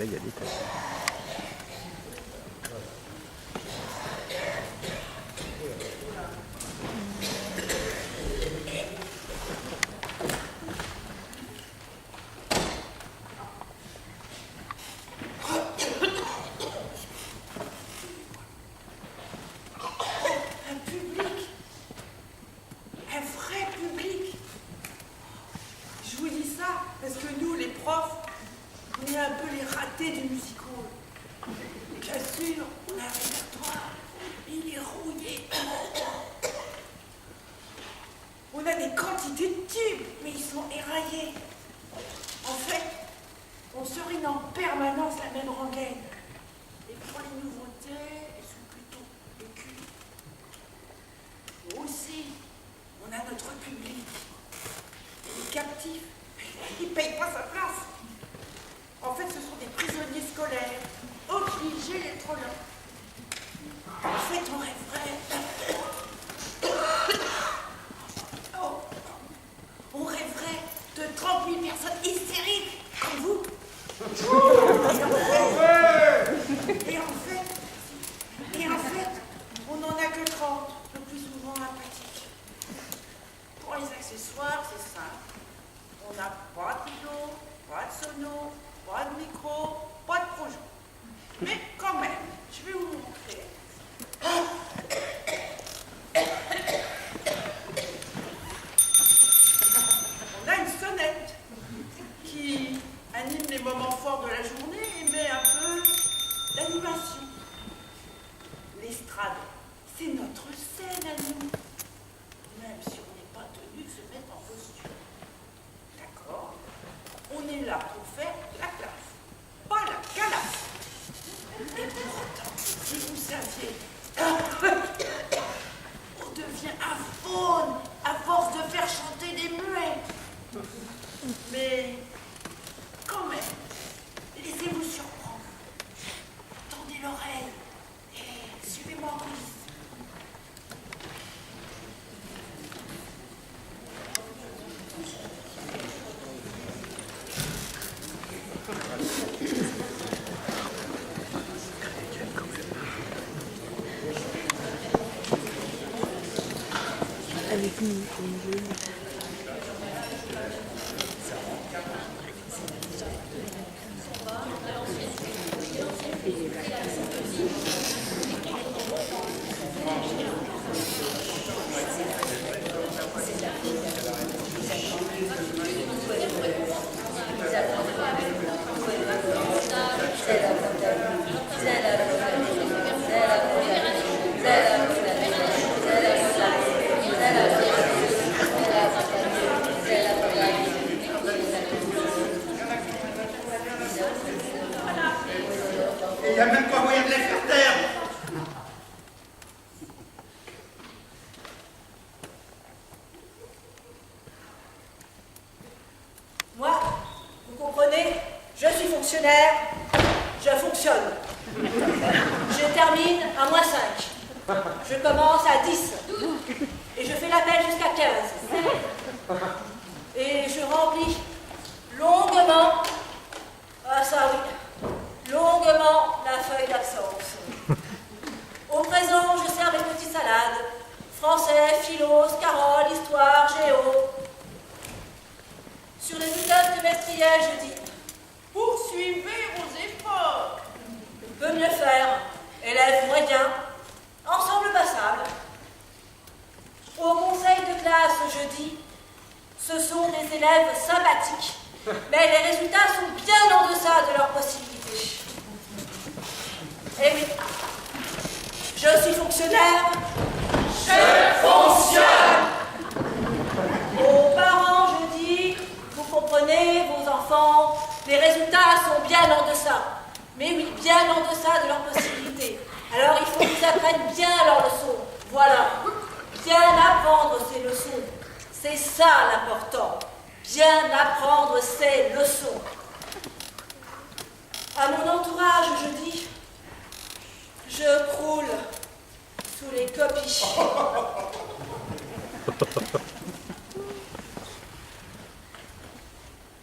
il y a des tas. Avec nous, on veut. Il n'y a même pas moyen de les faire taire. Moi, vous comprenez, je suis fonctionnaire, je fonctionne. Je termine à -5. Je commence à 10. Et je fais l'appel jusqu'à 15. Et je remplis longuement, ah ça oui, longuement la feuille d'absence. Au présent, je sers les petites salades. Français, philo, carole, histoire, géo. Sur les bulletins trimestriels, je dis « Poursuivez vos efforts ». Peut mieux faire. Élèves moyens, ensemble passable. Au conseil de classe, je dis « Ce sont des élèves sympathiques, mais les résultats sont bien en deçà de leurs possibilités. » Et oui, je suis fonctionnaire. Je fonctionne. Aux parents, je dis « Vous comprenez, vos enfants, les résultats sont bien en deçà. » Mais oui, bien en deçà de leurs possibilités. Alors il faut qu'ils apprennent bien leurs leçons. Voilà. Bien apprendre ces leçons. C'est ça l'important. Bien apprendre ces leçons. À mon entourage, je dis, je croule sous les copies.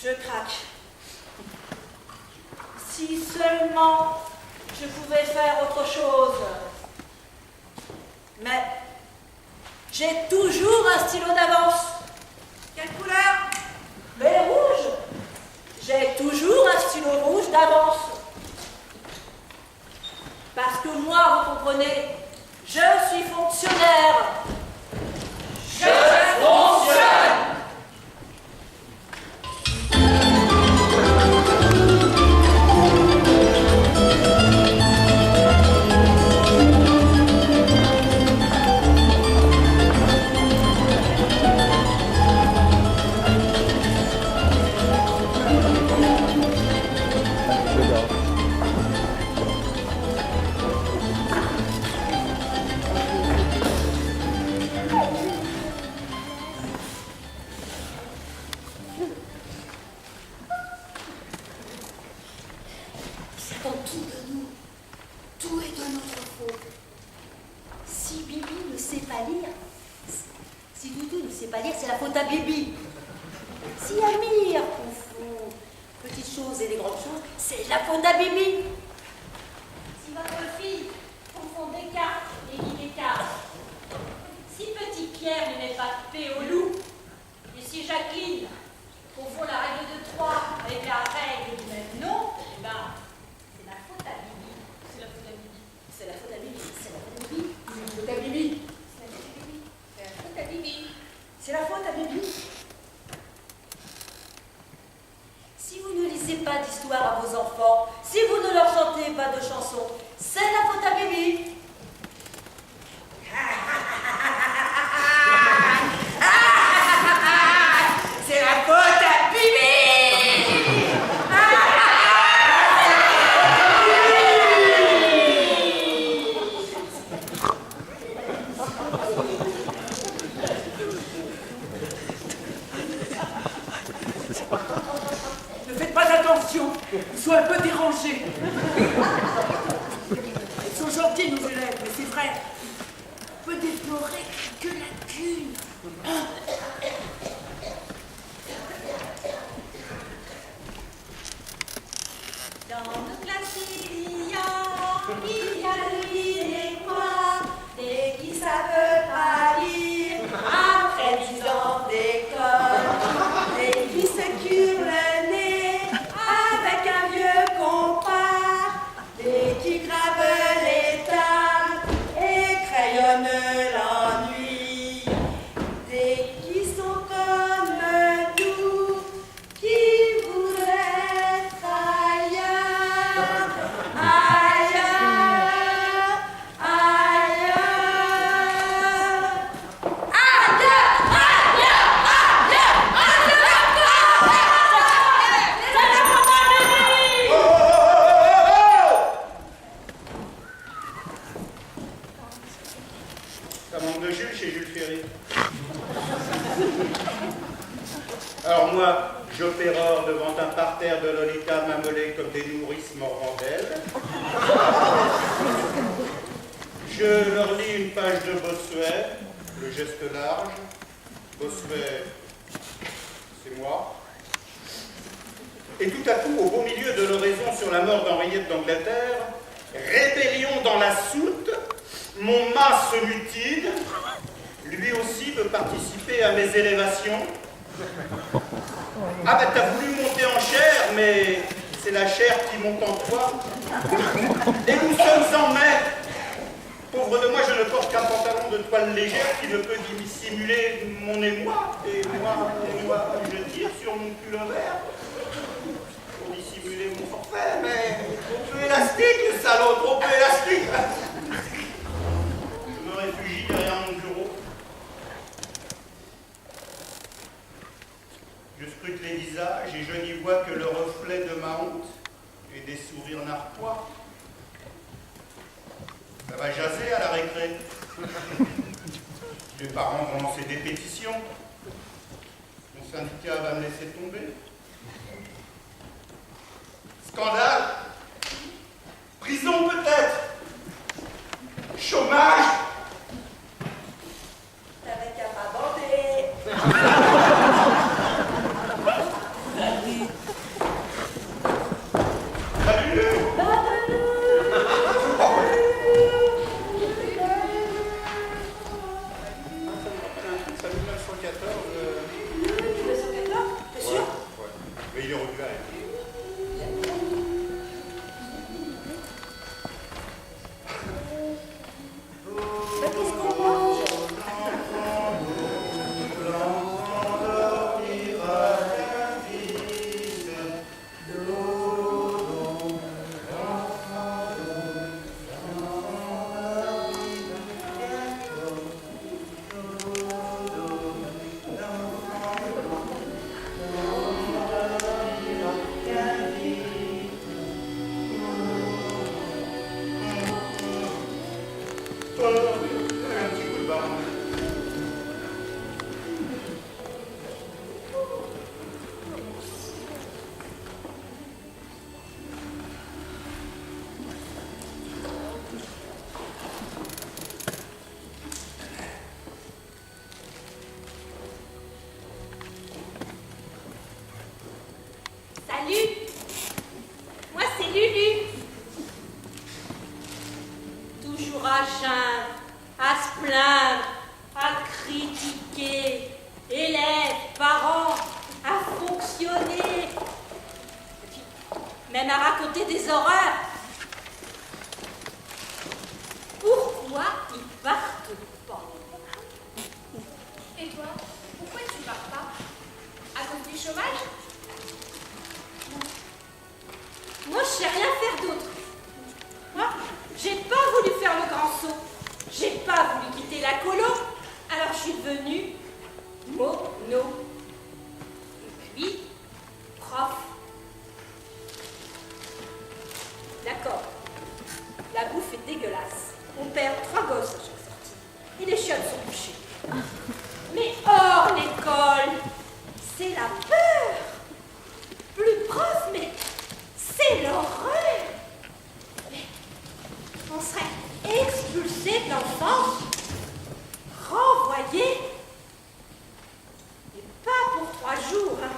Je craque. Si ce seulement je pouvais faire autre chose. Mais j'ai toujours un stylo d'avance. Quelle couleur? Mais rouge. J'ai toujours un stylo rouge d'avance. Parce que moi, vous comprenez, je suis fonctionnaire. Je fonctionne. C'est dans tout de nous. Tout est de notre faute. Si Bibi ne sait pas lire, si Doudou ne sait pas lire, c'est la faute à Bibi. Si Amir confond petites choses et les grandes choses, c'est la faute à Bibi. Si votre fille confond Descartes et Guy Descartes, si petit Pierre ne met pas de paix au loup, et si Jacqueline confond la règle de 3 avec la règle du même nom, eh ben, c'est la faute à Bibi. C'est la faute à Bibi. C'est la faute à Bibi. C'est la faute à Bibi. C'est la faute à Bibi. C'est la faute à Bibi. C'est la faute à Bibi. Si vous ne lisez pas d'histoire à vos enfants, si vous ne leur chantez pas de chansons, c'est la faute à Bibi. C'est la faute à Bibi. Ne faites pas attention, ils sont un peu dérangés. Ils sont gentils, nos élèves, mais c'est vrai. On peut déplorer que lacune. Dans notre classe, il y a lui et moi, et qui savent pas lire après 10 ans d'école, et qui se curent le nez avec un vieux compas, et qui gravent les tables et crayonnent l'ennui, et qui sont comme nous, qui voudraient être ailleurs, ailleurs, ailleurs, Ça manque de Jules chez Jules Ferry. Alors moi, j'opérore devant un parterre de Lolita m'amolés comme des nourrices morandelles. Je leur lis une page de Bossuet, le geste large. Bossuet, c'est moi. Et tout à coup, au beau milieu de l'oraison sur la mort d'Henriette d'Angleterre, rébellion dans la soute, mon mât se mutile, lui aussi veut participer à mes élévations. Ah ben t'as voulu monter en chair, mais c'est la chair qui monte en toi. Et nous sommes en mai. Pauvre de moi, je ne porte qu'un pantalon de toile légère qui ne peut dissimuler mon émoi. Et moi, je tire sur mon pull vert pour dissimuler mon forfait, mais trop peu élastique, le salaud, trop peu élastique. Je me réfugie derrière mon bureau. Je scrute les visages et je n'y vois que le reflet de ma honte et des sourires narquois. Ça va jaser à la récré. Les parents vont lancer des pétitions. Mon syndicat va me laisser tomber. Scandale. Prison peut-être. Chômage. T'avais qu'à pas bander. Salut. Bah Un petit coup de barre. Salut, moi c'est Lulu. Toujours à geindre, à se plaindre, à critiquer, élèves, parents, à fonctionner, et puis même à raconter des horreurs. Pourquoi ils partent pas? Et toi, pourquoi tu pars pas? À cause du chômage? Moi, je sais rien faire d'autre. Moi, j'ai pas voulu faire le grand saut. J'ai pas voulu quitter la colo. Alors, je suis devenue mono. Et puis, prof. D'accord. La bouffe est dégueulasse. On perd 3 gosses à chaque sortie. Et les chiottes sont bouchées. Mais hors l'école, c'est la peur. Plus prof, mais c'est l'horreur. Mais on serait expulsé de l'enfance, renvoyé, et pas pour 3 jours. Hein.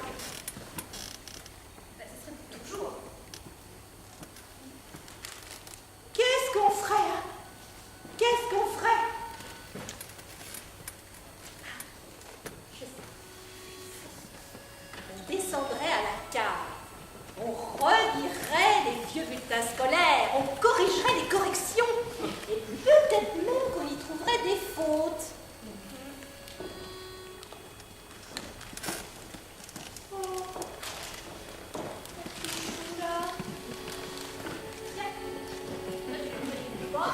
Bah, ce serait pour toujours. Qu'est-ce qu'on ferait? Hein? Qu'est-ce qu'on ferait? Je sais. On descendrait à la cave. On relirait les vieux bulletins scolaires, on corrigerait les corrections, et peut-être même qu'on y trouverait des fautes. Oh, là. Tiens, moi, je vais voir.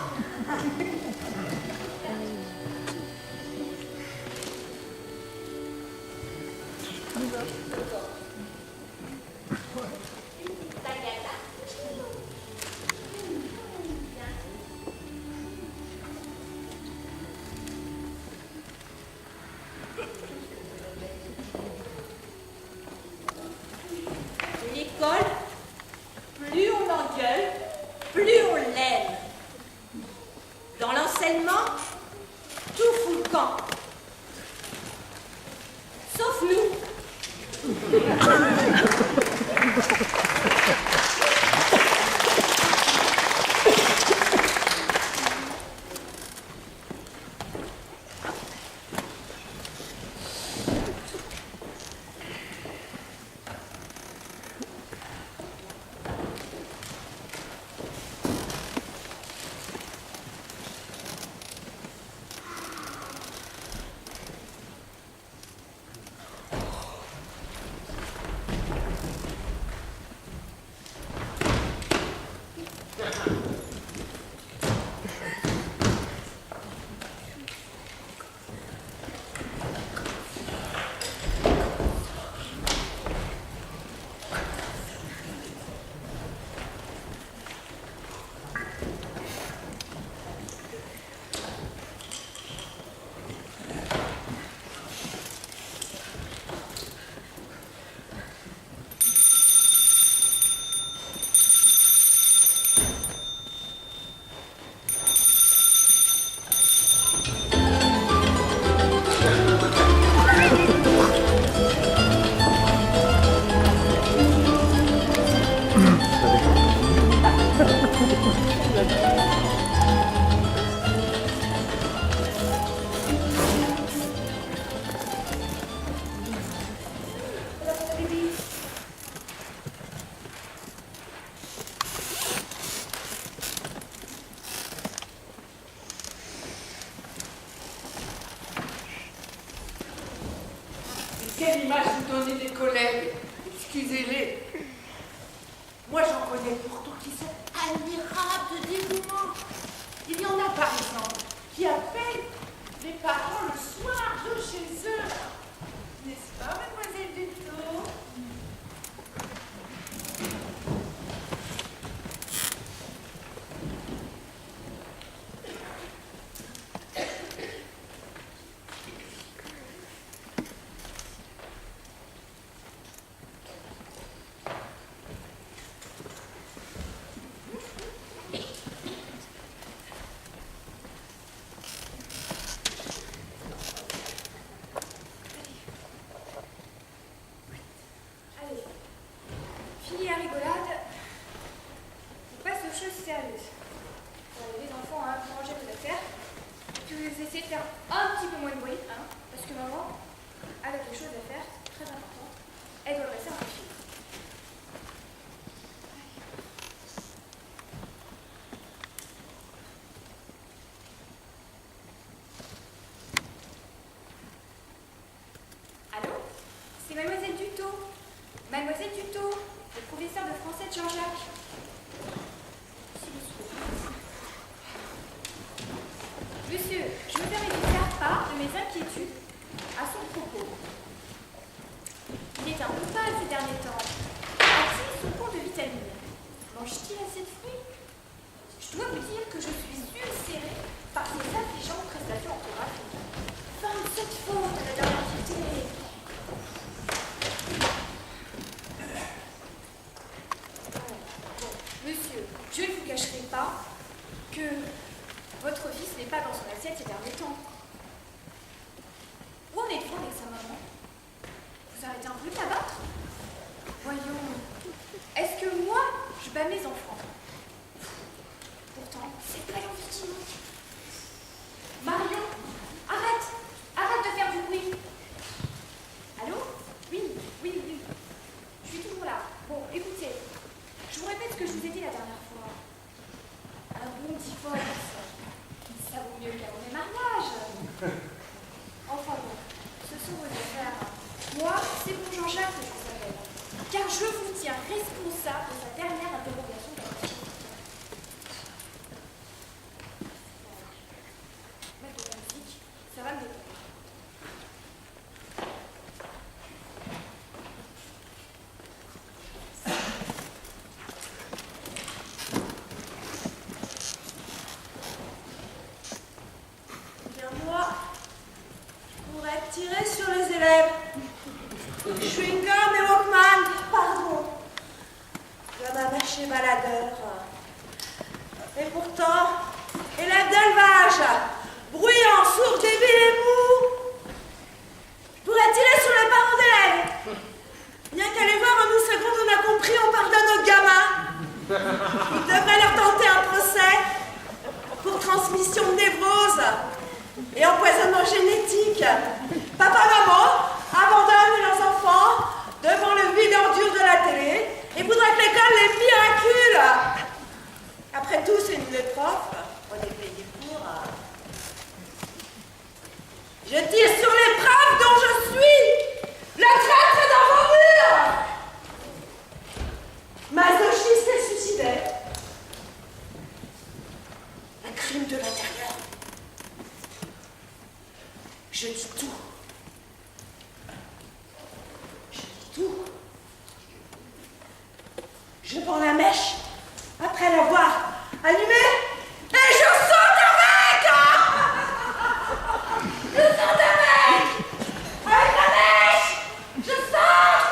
L'école, plus on l'engueule, plus on l'aime. Dans l'enseignement, tout fout le camp. Sauf nous. Quelle image vous donnez des collègues? Excusez-les. Moi, j'en connais pourtant qui sont admirables de dévouement. Il y en a, par exemple, qui appellent les parents le soir de chez eux. N'est-ce pas, mademoiselle Duclos? un petit peu moins de bruit, hein, parce que maman, elle a quelque chose à faire, très important. Elle doit dresser un coup de fil. Allô? C'est Mademoiselle Dutot. Mademoiselle Dutot, le professeur de français de Jean-Jacques. Monsieur, je me permets de faire part de mes inquiétudes à son propos. Il est un peu pâle ces derniers temps. A-t-il son compte de vitamines? Mange-t-il assez de fruits? Je dois vous dire que je suis ulcérée par ces affligeantes prestations orthographiques. 27 fautes à la dernière dictée. Monsieur, je ne vous cacherai pas que votre fils n'est pas dans son assiette ces derniers temps. Où en êtes-vous avec sa maman? Vous arrêtez un peu de l'abattre? Voyons, est-ce que moi, je bats mes enfants? Pourtant, c'est pas l'envie. Marion, arrête! Arrête de faire du bruit! Allô? Oui. Je suis toujours là. Bon, écoutez, je vous répète ce que je vous ai dit la dernière fois. Un bon divorce, ça vaut mieux qu'un mauvais mariage. Enfin bon, ce sont vos affaires. Moi, c'est pour Jean-Jacques que je vous appelle. Car je vous tiens responsable de sa dernière interrogation dans la vie. Mettre de la musique, ça va me détendre. Tirer sur les élèves. Chewing-gum et Walkman, pardon. Comme un marché baladeur. Et pourtant, élève d'élevage, bruyant, sourd, débile et mou. Je pourrais tirer sur les parents d'élèves. Bien qu'à les voir en 12 secondes, on a compris, on pardonne aux gamins. Il devrait leur tenter un procès pour transmission de névrose et empoisonnement génétique. Papa, maman abandonnent leurs enfants devant le vide ordure de la télé et voudraient que l'école les miracule. Après tout, c'est nous les profs, on est payés pour. Je tire sur les profs dont je suis le traître dans vos murs. Masochiste et suicidaire. Un crime de l'intérieur. Je dis tout. Je prends la mèche après l'avoir allumée et je saute avec! Je saute avec la mèche! Je saute!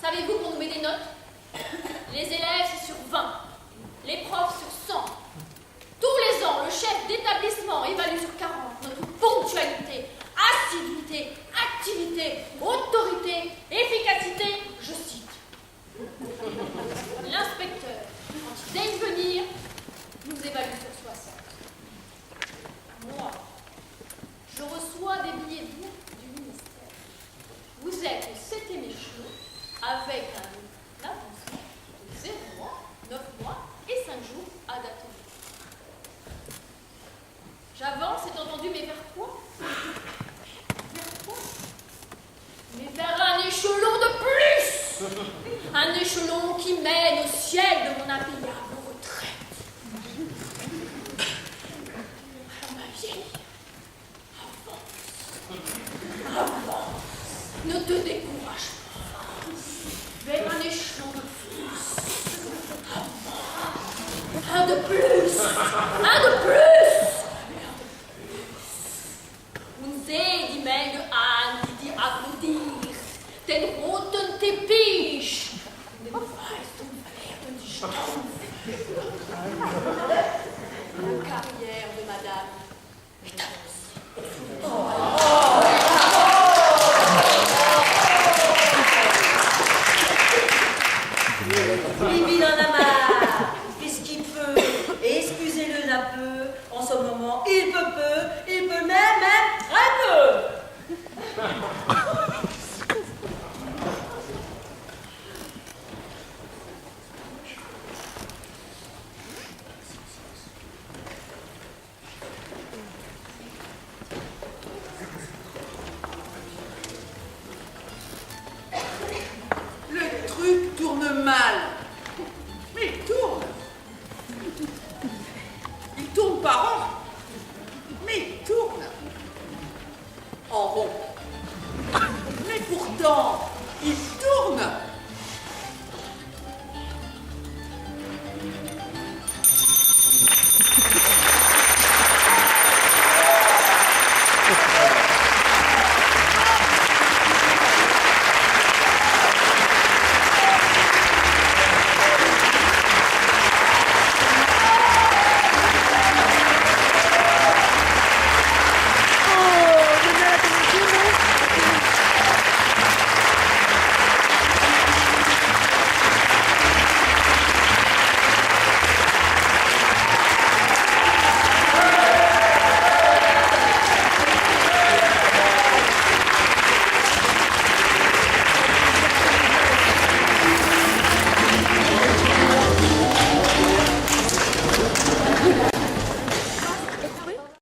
Savez-vous qu'on nous met des notes? Les élèves, c'est sur 20. Les profs, sur 100. Tous les ans, le chef d'établissement évalue sur 40 notre ponctualité, assiduité, activité, autorité, efficacité, je cite. L'inspecteur, quand il daigne venir, nous évalue sur 60. Moi, je reçois des billets doux du ministère. Vous êtes au 7e échelon avec un avancement de 0 mois, 9 mois et 5 jours à date. J'avance, c'est entendu, mais vers quoi? Vers quoi? Mais vers un échelon de plus! Un échelon qui mène au ciel de mon impérial.